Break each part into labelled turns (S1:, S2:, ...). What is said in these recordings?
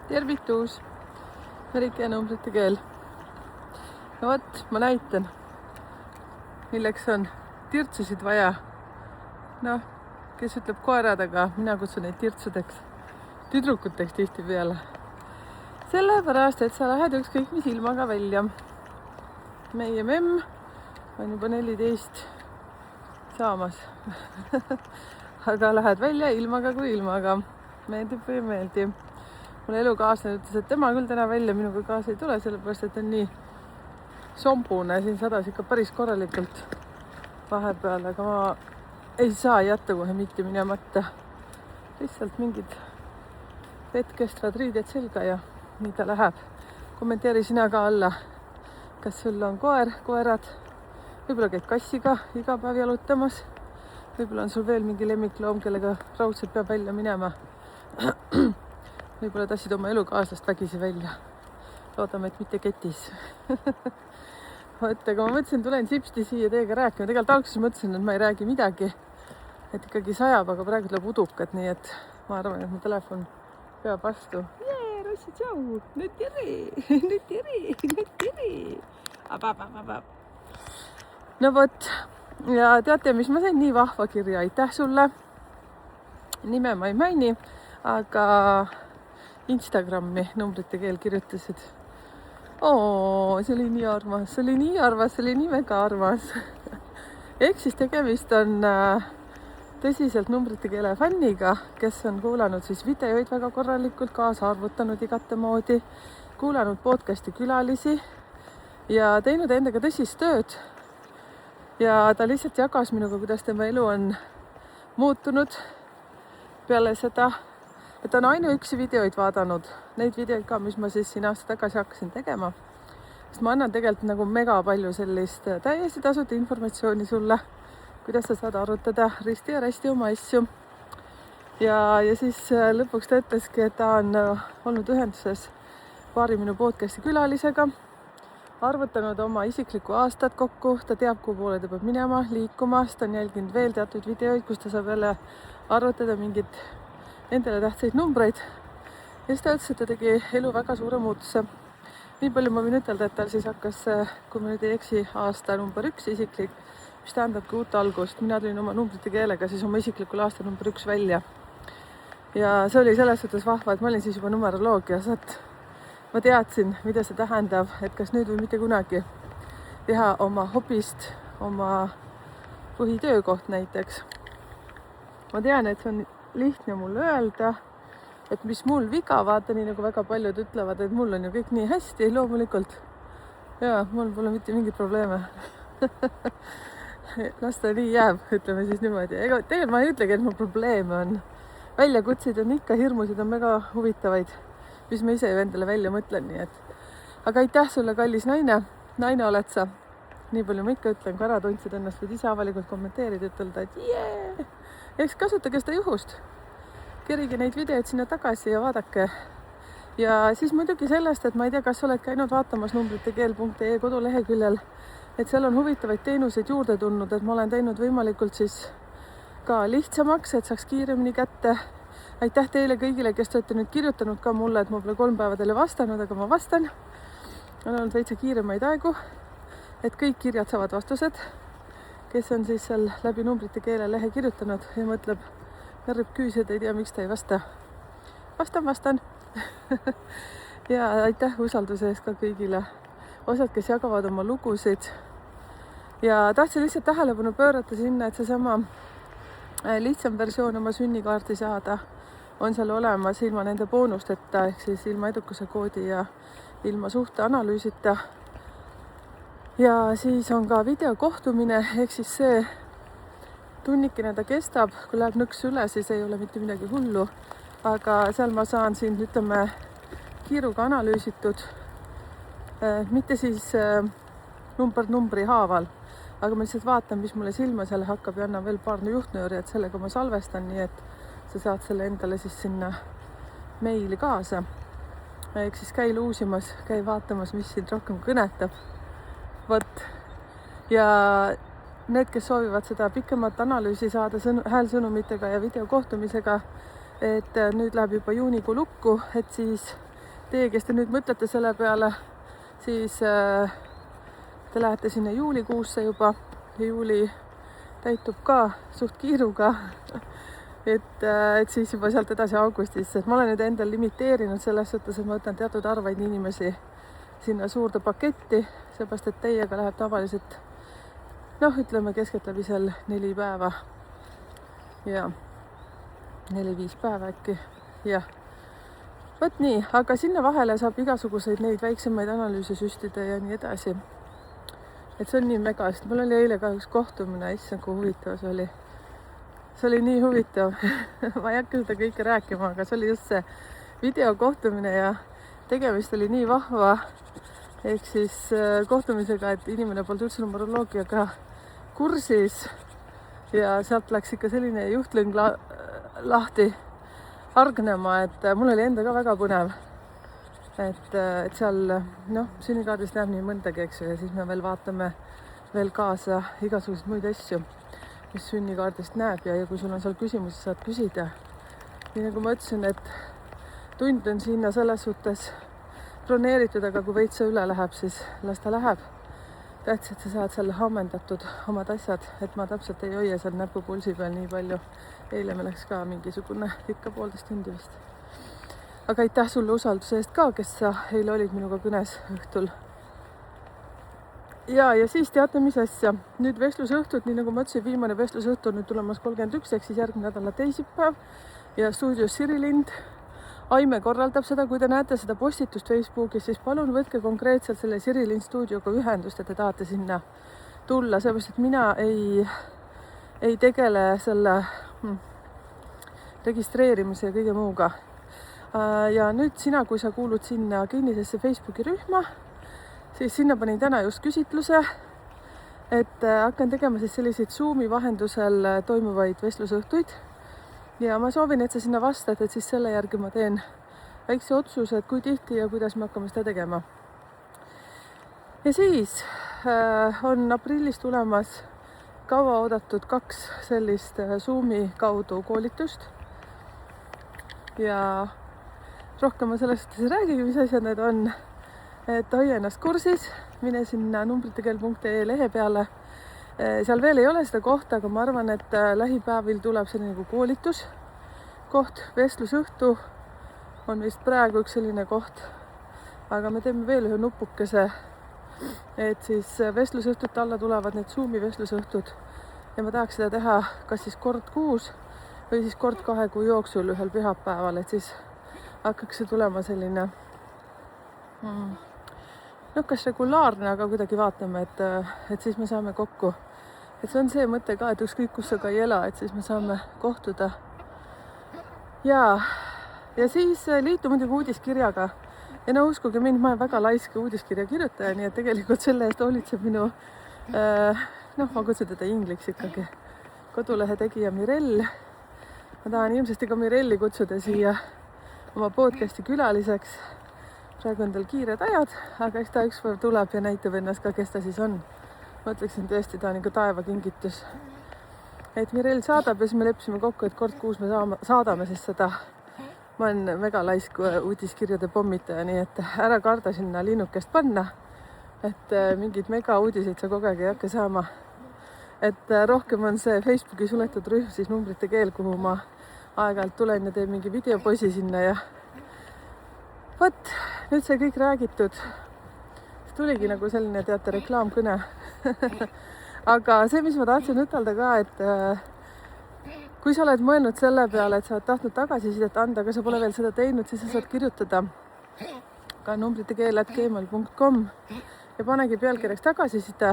S1: Tervitus, Merike ja numbrite keel. No vot, ma näitan, milleks on tirtsusid vaja. Noh, kes ütleb koerad, aga mina kutsun neid tirtsudeks, tüdrukuteks tihtipeale. Sellepärast, et sa lähed ükskõik mis ilmaga välja. Meie memm on juba 14 saamas. Aga lähed välja ilmaga kui ilmaga. Meeldib või ei meeldi. Mulle elukaaslane ütles, et tema küll täna välja minuga kaasa ei tule, sellepärast et on nii sombune. Siin sadas ikka päris korralikult vahepeal, aga ma ei saa jätta kohe mitte minemata. Lihtsalt mingid vetkestvad riided selga ja nii ta läheb. Kommenteeri sina ka alla, kas sul on koerad, võib-olla käid kassiga iga päev jalutamas, võib-olla on sul veel mingi lemmikloom, kellega raudselt peab välja minema. Võib-olla tassid oma elukaaslast vägisi välja. Loodame, et mitte ketis. Aga ma mõtlesin, tulen sipsti siia teiega rääkima. Tegelikult alguses mõtlesin, et ma ei räägi midagi. Et ikkagi sajab, aga praegu tuleb udukad, nii et ma arvan, et mu telefon peab vastu. Jee, Rossi, tšau! Nüüd tiri! No vot, ja teate, mis ma sain nii vahva kirja? Aitäh sulle! Nime ma ei maini, aga Instagrami numbrite keel kirjutasid. See oli nii armas, see oli nii väga armas. Ehk siis tegemist on tõsiselt numbrite keele fänniga, kes on kuulanud siis videoid väga korralikult, kaasa arvutanud igate moodi, kuulanud podcasti külalisi ja teinud endaga tõsist tööd. Ja ta lihtsalt jagas minuga, kuidas tema elu on muutunud peale seda, et on ainuüksi videoid vaadanud, neid videoid ka, mis ma siis siin aasta tagasi hakkasin tegema. Sest ma annan tegelikult nagu mega palju sellist täiesti tasuta informatsiooni sulle, kuidas sa saad arutada risti ja rästi oma asju. Ja siis lõpuks ta ütleski, et ta on olnud ühenduses paari minu podcasti külalisega, arvutanud oma isiklikku aastat kokku, ta teab, kuhu poole ta peab minema, liikuma, sest ta on jälginud veel teatud videoid, kus ta saab jälle arvutada mingit endale tähtsaid numbreid. Ja siis ta ütles, et ta tegi elu väga suure muutuse. Nii palju ma võin ütelda, et tal siis hakkas, kui ma nüüd ei eksi, aasta number 1 isiklik, mis tähendabki uut algust. Mina tulin oma numbrite keelega siis oma isiklikul aasta number 1 välja. Ja see oli selles suhtes vahva, et ma olin siis juba numeroloogias, et ma teadsin, mida see tähendab, et kas nüüd või mitte kunagi teha oma hobist oma põhitöökoht näiteks. Ma tean, et see on lihtne mulle öelda, et mis mul viga, vaata, nii nagu väga paljud ütlevad, et mul on ju kõik nii hästi, loomulikult. Ja, mul pole mitte mingit probleeme. Las ta nii jääb, ütleme siis niimoodi. Tegelikult ma ei ütlegi, et mul probleeme on. Väljakutseid on ikka, hirmusid on väga huvitavaid, mis ma ise endale välja mõtlen. Nii et. Aga aitäh sulle, kallis naine. Naine oled sa. Nii palju ma ikka ütlen, kui ära tundsid ennast, võid ise avalikult kommenteerida, ütelda, et jee! Eks kasutage seda juhust. Kerige neid videoid sinna tagasi ja vaadake. Ja siis muidugi sellest, et ma ei tea, kas oled käinud vaatamas numbritekeel.ee koduleheküljel, et seal on huvitavaid teenuseid juurde tulnud, et ma olen teinud võimalikult siis ka lihtsamaks, et saaks kiiremini kätte. Aitäh teile kõigile, kes te olete nüüd kirjutanud ka mulle, et ma pole 3 päeva teile vastanud, aga ma vastan. On olnud veitsa kiiremaid aegu, et kõik kirjad saavad vastused, kes on siis seal läbi numbrite keele lehe kirjutanud ja mõtleb, närrib küüs, et ei tea, miks ta ei vasta. Vastan. Ja aitäh usalduse eest ka kõigile. Osad, kes jagavad oma lugusid. Ja tahtsin lihtsalt tähelepanu pöörata sinna, et seesama lihtsam versioon oma sünnikaarti saada on seal olemas ilma nende boonusteta, ehk siis ilma edukuse koodi ja ilma suhteanalüüsita. Ja siis on ka videokohtumine, ehk siis see tunnikene ta kestab, kui läheb nõks üle, siis ei ole mitte midagi hullu, aga seal ma saan siin, ütleme, kiiruga analüüsitud, mitte siis numbri haaval, aga ma lihtsalt vaatan, mis mulle silma seal hakkab ja annan veel paar juhtnööri, et sellega ma salvestan, nii et sa saad selle endale siis sinna meili kaasa. Ehk siis käi luusimas, käi vaatamas, mis sind rohkem kõnetab. Võt. Ja need, kes soovivad seda pikemat analüüsi saada häälsõnumitega ja videokohtumisega, et nüüd läheb juba juunikuu lukku, et siis teie, kes te nüüd mõtlete selle peale, siis te lähete sinna juulikuusse juba ja juuli täitub ka suht kiiruga. et siis juba sealt edasi augustisse, et ma olen nüüd endal limiteerinud selles suhtes, et ma võtan teatud arvaid inimesi sinna suurde paketti, seepärast et teiega läheb tavaliselt ütleme keskeltläbi seal 4 päeva ja 4-5 päeva äkki, jah. Vot nii, aga sinna vahele saab igasuguseid neid väiksemaid analüüse süstida ja nii edasi. Et see on nii mega, sest mul oli eile ka üks kohtumine, issand kui huvitav see oli. See oli nii huvitav. Ma ei hakka seda kõike rääkima, aga see oli just see videokohtumine ja tegemist oli nii vahva. Ehk siis kohtumisega, et inimene polnud üldse numeroloogiaga kursis ja sealt läks ikka selline juhtlõng lahti hargnema, et mul oli enda ka väga põnev. Et seal, sünnikaardist näeb nii mõndagi, eks ju, ja siis me veel vaatame veel kaasa igasuguseid muid asju, mis sünnikaardist näeb ja kui sul on seal küsimusi, saad küsida. Nii nagu ma ütlesin, et tund on sinna selles suhtes broneeritud, aga kui veits üle läheb, siis las ta läheb. Tähtis, et sa saad seal ammendatud omad asjad, et ma täpselt ei hoia seal näpupulsi peal nii palju. Eile me läks ka mingisugune ikka 1,5 tundi vist. Aga aitäh sulle usalduse eest ka, kes sa eile olid minuga kõnes õhtul. Ja siis teate, mis asja. Nüüd vestlusõhtud, nii nagu ma ütlesin, viimane vestlusõhtu on nüüd tulemas 31, ehk siis järgmine nädala teisipäev ja stuudios Siri Lind. Aime korraldab seda, kui te näete seda postitust Facebookis, siis palun võtke konkreetselt selle Siri Lind stuudioga ühendust, et te tahate sinna tulla, seepärast, et mina ei tegele selle registreerimise ja kõige muuga. Ja nüüd sina, kui sa kuulud sinna kinnisesse Facebooki rühma, siis sinna panin täna just küsitluse, et hakkan tegema siis selliseid Zoomi vahendusel toimuvaid vestlusõhtuid. Ja ma soovin, et sa sinna vastad, et siis selle järgi ma teen väikse otsuse, et kui tihti ja kuidas me hakkame seda tegema. Ja siis on aprillis tulemas kaua oodatud 2 sellist Zoomi kaudu koolitust. Ja rohkem ma sellest ei räägigi, mis asjad need on. Et hoia ennast kursis, mine sinna numbritekeel.ee lehe peale. Seal veel ei ole seda kohta, aga ma arvan, et lähipäevil tuleb selline nagu koolitus koht, vestlusõhtu on vist praegu üks selline koht, aga me teeme veel ühe nupukese, et siis vestlusõhtute alla tulevad need Zoomi vestlusõhtud ja ma tahaks seda teha kas siis kord kuus või siis kord 2 kuu jooksul ühel pühapäeval, et siis hakkaks see tulema selline kas regulaarne, aga kuidagi vaatame, et siis me saame kokku. Et see on see mõte ka, et ükskõik kus sa ka ei ela, et siis me saame kohtuda. Ja siis liitu muidugi uudiskirjaga. Ja uskuge mind, ma olen väga laiske uudiskirja kirjutaja, nii et tegelikult selle eest hoolitseb minu, ma kutsun teda ingliks ikkagi, kodulehe tegija Mirell. Ma tahan ilmselt ka Mirelli kutsuda siia oma podcasti külaliseks. Praegu on tal kiired ajad, aga eks ta ükspäev tuleb ja näitab ennast ka, kes ta siis on. Ma ütleksin tõesti, ta on ikka taeva kingitus. Et Mirell saadab ja siis me leppisime kokku, et kord kuus me saadame siis seda. Ma olen väga laisk uudiskirjade pommitaja, nii et ära karda sinna linnukest panna. Et mingid mega uudiseid sa kogu aeg ei hakka saama. Et rohkem on see Facebooki suletud rühm, siis numbrite keel, kuhu ma aeg-ajalt tulen ja teen mingi videoposi sinna ja vot, nüüd see kõik räägitud. Tuligi nagu selline, teate, reklaamkõne. Aga see, mis ma tahtsin ütelda ka, et kui sa oled mõelnud selle peale, et sa oled tahtnud tagasisidet anda, aga sa pole veel seda teinud, siis sa saad kirjutada ka numbritekeel@gmail.com ja panegi pealkirjaks tagasiside.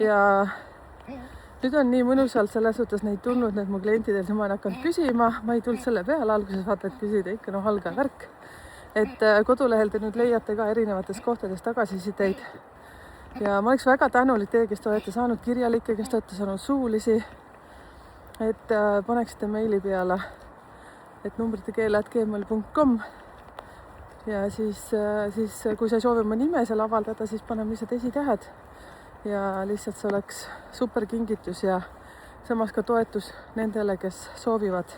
S1: Ja nüüd on nii mõnusalt selles suhtes neid tulnud, need mu klientidel, ma olen hakanud küsima, ma ei tulnud selle peale, alguses vaata, et küsida ikka alga värk. Et kodulehel te nüüd leiate ka erinevates kohtades tagasisideid. Ja ma oleks väga tänulik teie, kes te olete saanud kirjalikke, kes te olete saanud suulisi, et paneksite meili peale, et numbritekeel@gmail.com ja siis kui sa ei soovi oma nime seal avaldada, siis paneme lihtsalt esitähed ja lihtsalt see oleks super kingitus ja samas ka toetus nendele, kes soovivad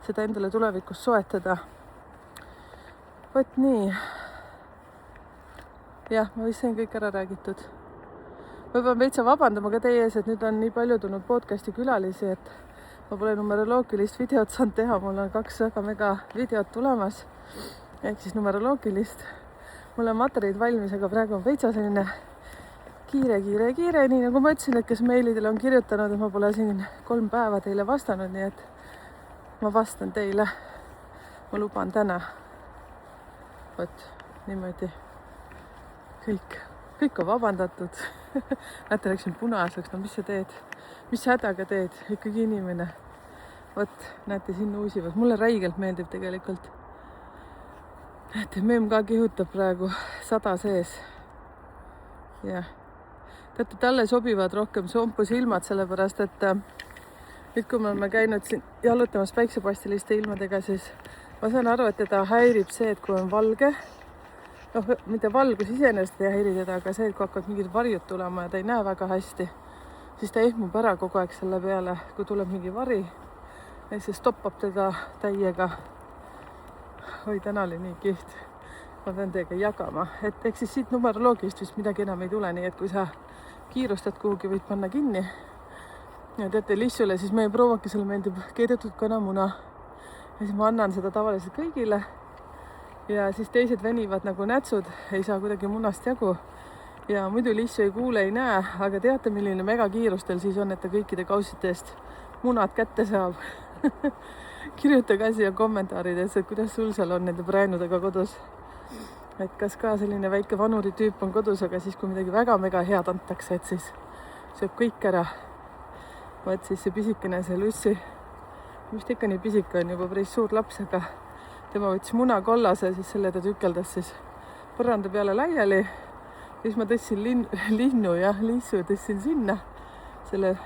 S1: seda endale tulevikus soetada. vot nii. Jah, ma vist sain kõik ära räägitud. Ma pean veitsa vabandama ka teie ees, et nüüd on nii palju tulnud podcasti külalisi, et ma pole numeroloogilist videot saanud teha. Mul on 2 väga mega videot tulemas. Ehk siis numeroloogilist. Mul on materjalid valmis, aga praegu on veitsa selline kiire. Nii nagu ma ütlesin, et kes meilidele on kirjutanud, et ma pole siin 3 päeva teile vastanud, nii et ma vastan teile. Ma luban täna. Vot, niimoodi. Kõik on vabandatud. Näete, läksin punaseks. No mis sa teed? Mis hädaga teed? Ikkagi inimene. Vot, näete, siin uusivad. Mulle räigelt meeldib tegelikult. Näete, memm ka kihutab praegu 100 sees. Jah. Teate, talle sobivad rohkem sompusilmad, sellepärast, et nüüd, kui me oleme käinud siin jalutamas päiksepastiliste ilmadega, siis ma saan aru, et teda häirib see, et kui on valge, mitte valgus iseenesest ei häiri teda, aga see, et kui hakkavad mingid varjud tulema ja ta ei näe väga hästi, siis ta ehmub ära kogu aeg selle peale, kui tuleb mingi vari ja siis stoppab teda täiega. Oi, täna oli nii kiht. Ma pean teiega jagama, et eks siis siit numeroloogist vist midagi enam ei tule, nii et kui sa kiirustad kuhugi, võid panna kinni. Ja teate, Lissule siis meie provokisele meeldib keedetud kanamuna. Ja siis ma annan seda tavaliselt kõigile. Ja siis teised venivad nagu nätsud, ei saa kuidagi munast jagu. Ja muidu Lissu ei kuule, ei näe, aga teate, milline megakiirustel siis on, et ta kõikide kaussite eest munad kätte saab. Kirjutage siia kommentaaridesse, et kuidas sul seal on nende präänudega kodus. Et kas ka selline väike vanuri tüüp on kodus, aga siis kui midagi väga mega head antakse, et siis sööb kõik ära. Vaat siis see pisikene, see Lussi, mis ta ikka nii pisike on, juba päris suur laps, aga tema võttis munakollase, siis selle ta tükeldas siis põranda peale laiali. Siis ma tõstsin linnu ja Lissu tõstsin sinna selle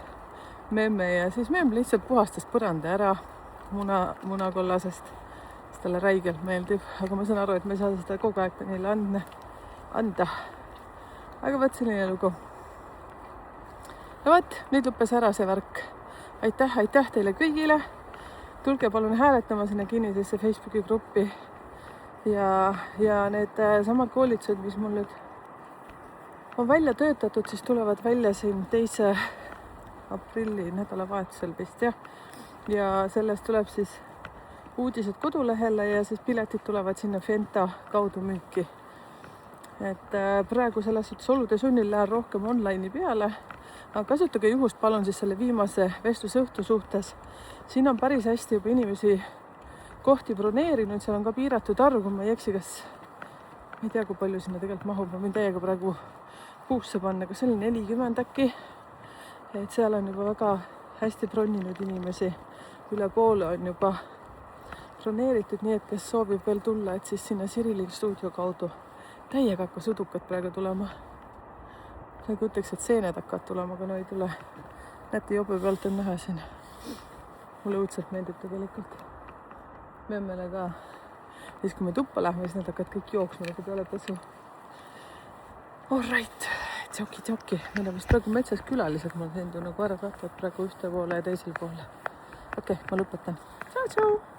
S1: memme ja siis memm lihtsalt puhastas põranda ära munakollasest. Talle räigelt meeldib, aga ma saan aru, et me ei saa seda kogu aeg neile anda. Aga võt selline lugu. Ja võt, nüüd lõppes ära see värk. Aitäh teile kõigile. Tulge palun hääletama sinna kinnisesse Facebooki gruppi. Ja need samad koolitused, mis mul nüüd on välja töötatud, siis tulevad välja siin 2. aprilli nädalavahetusel vist, jah. Ja sellest tuleb siis uudised kodulehele ja siis piletid tulevad sinna Fenta kaudu müüki. Et praegu selles suhtes olude sunnil lähen rohkem online'i peale, aga kasutage juhust palun siis selle viimase vestlusõhtu suhtes. Siin on päris hästi juba inimesi kohti broneerinud, seal on ka piiratud arv, kui ma ei eksi, kas ma ei tea, kui palju sinna tegelikult mahub, ma võin täiega praegu puusse panna, kas see oli 40 äkki, et seal on juba väga hästi bronninud inimesi, üle poole on juba broneeritud, nii et kes soovib veel tulla, et siis sinna Sirilin stuudio kaudu täiega hakkas udukad praegu tulema. Nagu ütleks, et seened hakkavad tulema, aga no ei tule. Näete, jobe pealt on näha siin. Mulle õudselt meeldib tegelikult. Memmele ka. Siis kui me tuppa lähme, siis nad hakkavad kõik jooksma nagu peale pesu. All right, tšoki. Meil on vist praegu metsas külalised, ma sendu nagu ära katvad praegu ühte poole ja teisel poole. Okei, ma lõpetan. Tšau!